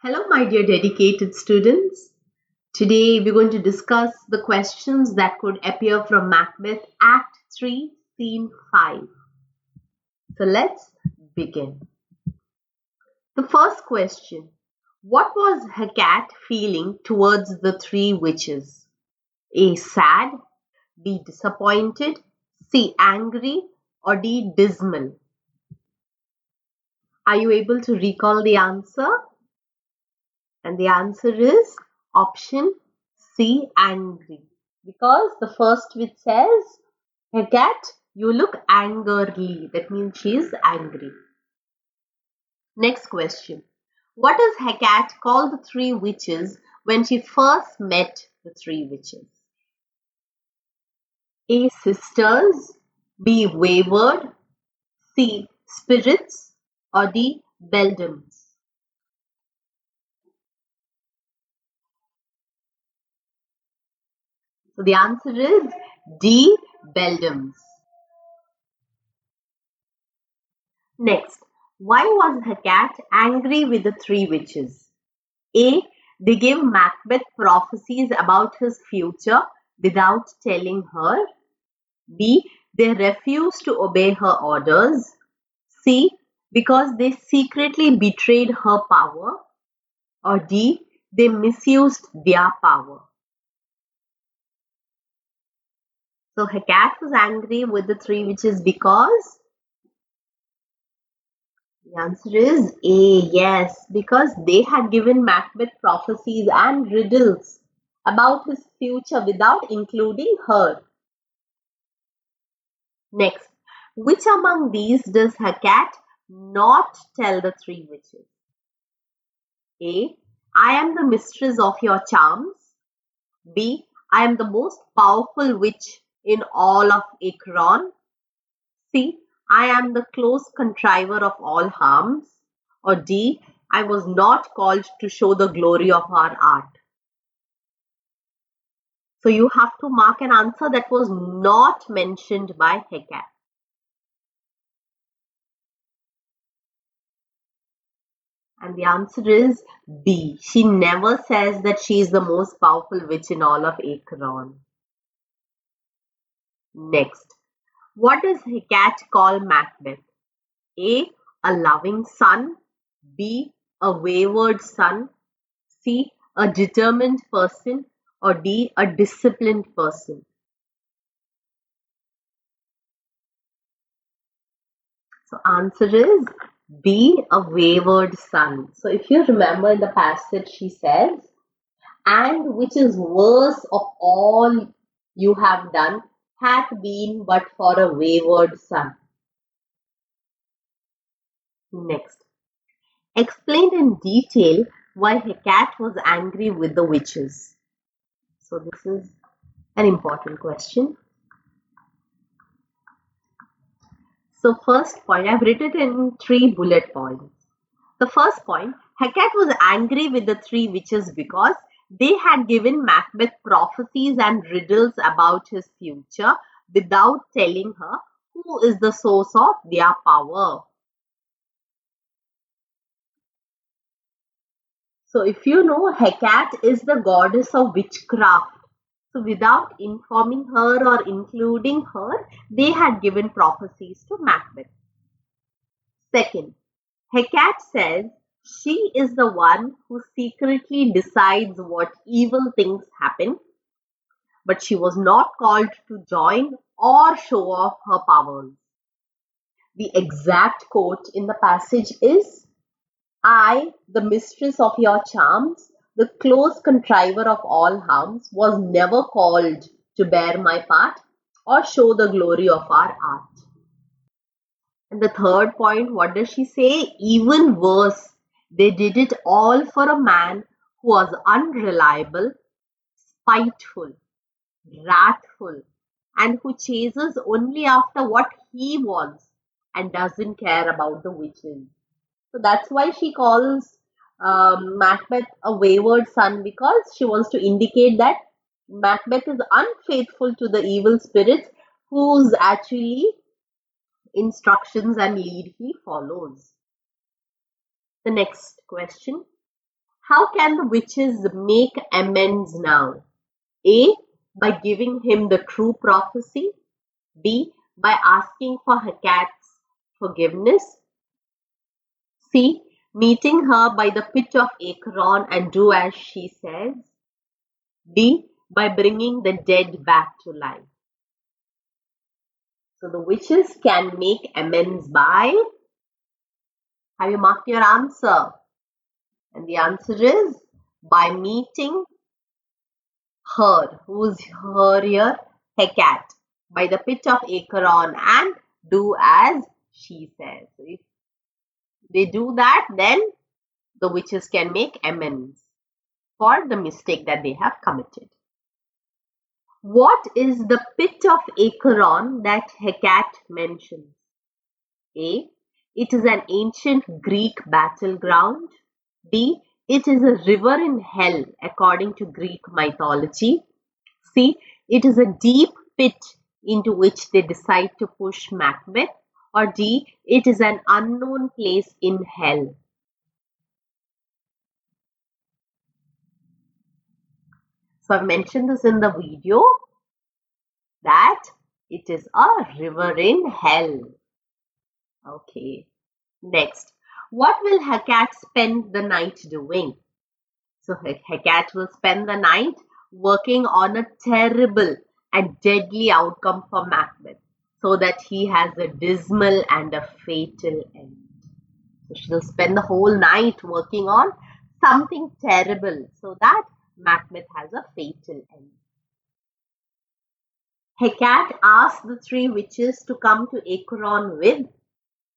Hello, my dear dedicated students. Today we're going to discuss the questions that could appear from Macbeth Act 3, Scene 5. So let's begin. The first question. What was Hecate feeling towards the three witches? A. Sad, B. Disappointed, C. Angry, or D. Dismal? Are you able to recall the answer? And the answer is option C, angry. Because the first which says, Hecate, you look angrily. That means she is angry. Next question. What does Hecate call the three witches when she first met the three witches? A. Sisters, B. Wayward, C. Spirits, or D. Beldams? So the answer is D. Beldams. Next, why was Hecate angry with the three witches? A. They gave Macbeth prophecies about his future without telling her. B. They refused to obey her orders. C. Because they secretly betrayed her power. Or D. They misused their power. So Hecate was angry with the three witches because the answer is A, yes, because they had given Macbeth prophecies and riddles about his future without including her. Next, which among these does Hecate not tell the three witches? A. I am the mistress of your charms. B. I am the most powerful witch in all of Akron. C. I am the close contriver of all harms. Or D. I was not called to show the glory of our art. So you have to mark an answer that was not mentioned by Hecate. And the answer is B. She never says that she is the most powerful witch in all of Akron. Next, what does Hecate call Macbeth? A. A loving son. B. A wayward son. C. A determined person. Or D. A disciplined person. So answer is B. A wayward son. So if you remember in the passage she says, and which is worst of all you have done hath been but for a wayward son. Next, explain in detail why Hecate was angry with the witches. So this is an important question. So first point, I've written it in 3 bullet points. The first point, Hecate was angry with the three witches because they had given Macbeth prophecies and riddles about his future without telling her who is the source of their power. So if you know, Hecate is the goddess of witchcraft. So without informing her or including her, they had given prophecies to Macbeth. Second, Hecate says she is the one who secretly decides what evil things happen, but she was not called to join or show off her powers. The exact quote in the passage is, I, the mistress of your charms, the close contriver of all harms, was never called to bear my part or show the glory of our art. And the third point, what does she say? Even worse, they did it all for a man who was unreliable, spiteful, wrathful, and who chases only after what he wants and doesn't care about the witches. So that's why she calls Macbeth a wayward son, because she wants to indicate that Macbeth is unfaithful to the evil spirits whose actually instructions and lead he follows. The next question. How can the witches make amends now? A. By giving him the true prophecy. B. By asking for Hecate's forgiveness. C. Meeting her by the pit of Acheron and do as she says. D. By bringing the dead back to life. So the witches can make amends by. Have you marked your answer? And the answer is by meeting her. Who's her here? Hecate. By the pit of Acheron and do as she says. So if they do that, then the witches can make amends for the mistake that they have committed. What is the pit of Acheron that Hecate mentions? A. It is an ancient Greek battleground. B. It is a river in hell according to Greek mythology. C. It is a deep pit into which they decide to push Macbeth. Or D. It is an unknown place in hell. So I've mentioned this in the video that it is a river in hell. Okay. Next, what will Hecate spend the night doing? So Hecate will spend the night working on a terrible and deadly outcome for Macbeth so that he has a dismal and a fatal end. So she will spend the whole night working on something terrible so that Macbeth has a fatal end. Hecate asked the three witches to come to Acheron with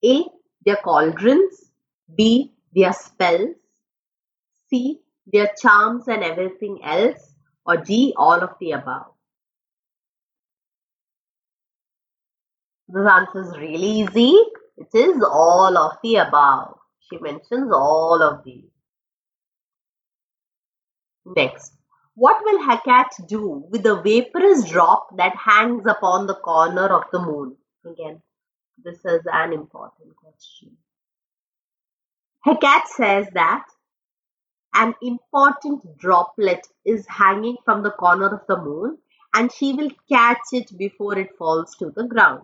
A. Their cauldrons, B. Their spells, C. Their charms and everything else, or D. All of the above. This answer is really easy. It is all of the above. She mentions all of these. Next, what will Hecate do with the vaporous drop that hangs upon the corner of the moon? Again, this is an important question. Hecate says that an important droplet is hanging from the corner of the moon and she will catch it before it falls to the ground.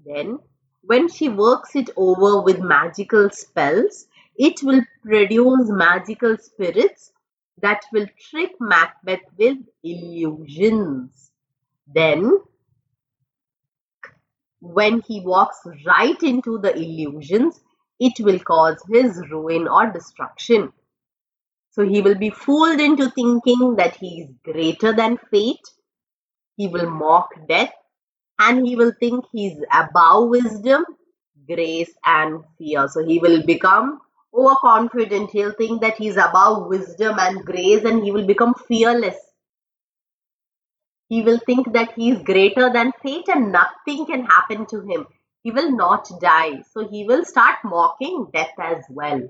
Then, when she works it over with magical spells, it will produce magical spirits that will trick Macbeth with illusions. Then, when he walks right into the illusions, it will cause his ruin or destruction. So he will be fooled into thinking that he is greater than fate. He will mock death and he will think he is above wisdom, grace and fear. So he will become overconfident. He'll think that he is above wisdom and grace and he will become fearless. He will think that he is greater than fate and nothing can happen to him. He will not die. So he will start mocking death as well.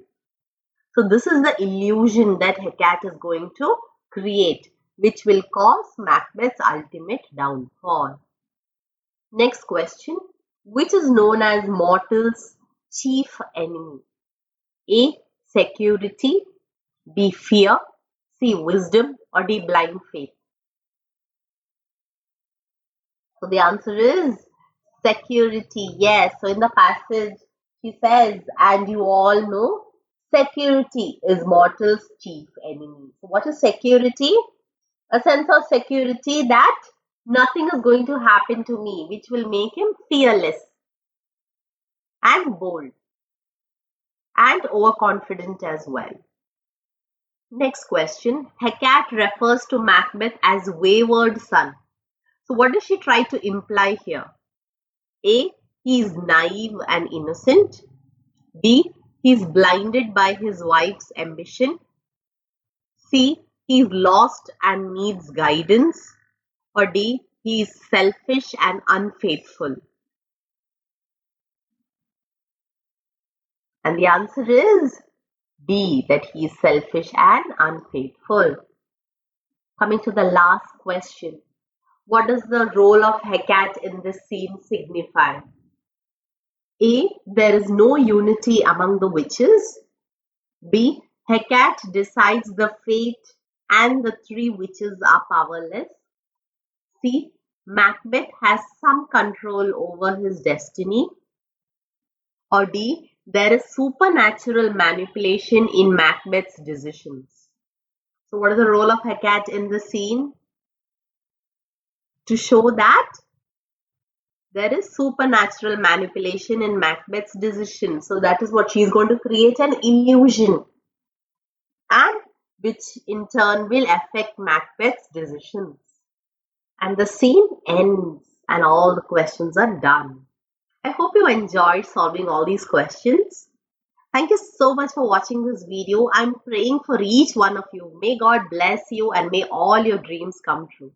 So this is the illusion that Hecate is going to create, which will cause Macbeth's ultimate downfall. Next question. Which is known as mortal's chief enemy? A. Security, B. Fear, C. Wisdom, or D. Blind faith? So the answer is security. Yes. So in the passage, he says, and you all know, security is mortal's chief enemy. So what is security? A sense of security that nothing is going to happen to me, which will make him fearless and bold and overconfident as well. Next question. Hecate refers to Macbeth as wayward son. So what does she try to imply here? A. He is naive and innocent. B. He is blinded by his wife's ambition. C. He is lost and needs guidance. Or D. He is selfish and unfaithful. And the answer is B, that he is selfish and unfaithful. Coming to the last question. What does the role of Hecate in this scene signify? A. There is no unity among the witches. B. Hecate decides the fate and the three witches are powerless. C. Macbeth has some control over his destiny. Or D. There is supernatural manipulation in Macbeth's decisions. So, what is the role of Hecate in the scene? To show that there is supernatural manipulation in Macbeth's decision. So, that is what she is going to create an illusion, and which in turn will affect Macbeth's decisions. And the scene ends and all the questions are done. I hope you enjoyed solving all these questions. Thank you so much for watching this video. I'm praying for each one of you. May God bless you and may all your dreams come true.